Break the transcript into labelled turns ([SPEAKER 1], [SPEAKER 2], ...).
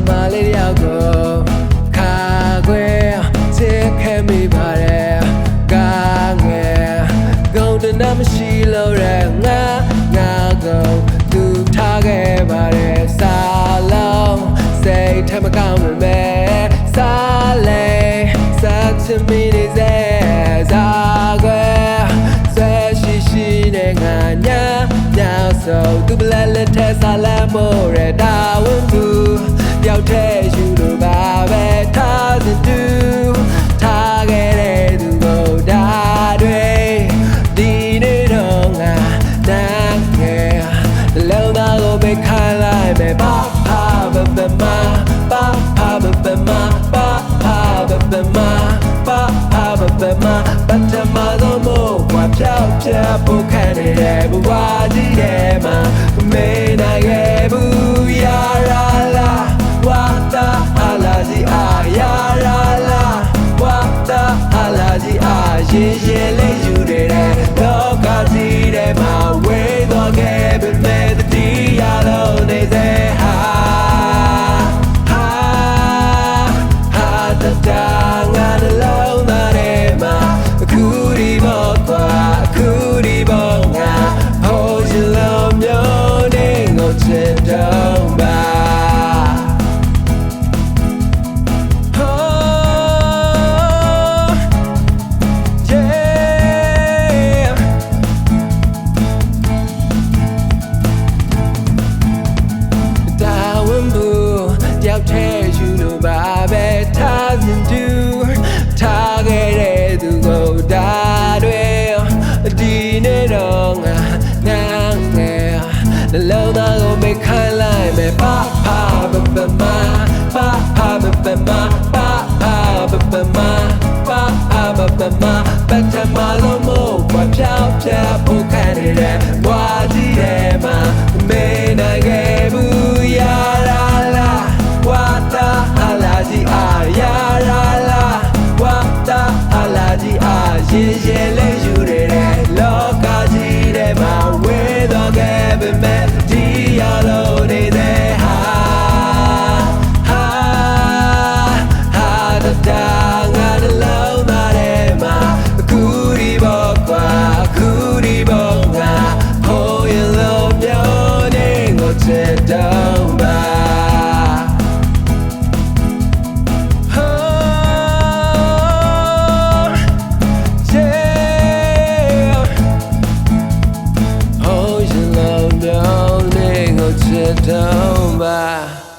[SPEAKER 1] မှာလေးတယောက်ကိုခါခွဲချစ်ခဲ့မိပါတယ်ကားငယ်ဂုံတနမရှိလို့ရငါကိုသူထားခဲ့ပါတယ်စာလုံးစိတ်ထမကောင်းမမဲစာလေစာချင်မိနေစေစာခွဲဆွဲရှိနဲ့ငါညာဆိုသူပလက်လက်ထဲစာလမ်းမို့ရတာဝန်သူရောက်တဲ့ယူလို့ပါပဲထားစတူထားခဲ့တဲ့သူကိုဒါတွေဒီနေ့တော့ငါနားငယ်လုံးသားကိုပဲခိုင်းလိုက်မယ်ပါဘဘမပါဘဘမပါဘဘမပါဘဘမပတ်ချမတော့မို့ဘာဖြောက်ချဖို့ခံနေတဲ့ဘဝကြီးထဲမှာမေးနိုင်ခဲ့ဘူးယာရာလာဝါတာအလာစီအာယာရာလာဝါတာအလာစီအာရေးရေးလေးယူနေတဲ့လောကကြီးထဲမှာဝေးသွားခဲ့ပေမဲ့ဒီရလုံးနေစေဟာတာငါလုံးသားထဲမှာအခုဒီဘောကွာအခုဒီဘောငါဟိုချလုံးမျိုးနေငိုချင်တော့ပါရောက်တဲ့ယူလို့ပါပဲထားရင်တူထားခဲ့တဲ့သူကိုဒါတွေဒီနေ့တော့ငါငယ်နှလုံးသားကိုမိခိုင်းလိုက်မယ်ပါဘဘမပါဘဘမပါဘဘမပါဘဘမပတ်ချမလို့မို့ဘာဖြောက်ဖို့ခံနေတဲ့ဘဝကြီးထဲမှာမေးနိုင်ခဲ့ဘူးယာရာလာဝါတာအလာကြီးအာယာရာလာဝါတာအလာကြီးအာရေးရေးလေးယူနေတဲ့လောကကြီးထဲမှာဝေးသွားခဲ့ပေမဲ့ဒီရလုံးနေတဲ့ဟာတာငါလုံးသားထဲမှာအခုဒီဘောကွာအခုဒီဘောငါဟိုရလုံးမျိုးနေကိုချစ်တော့ပါDon't buy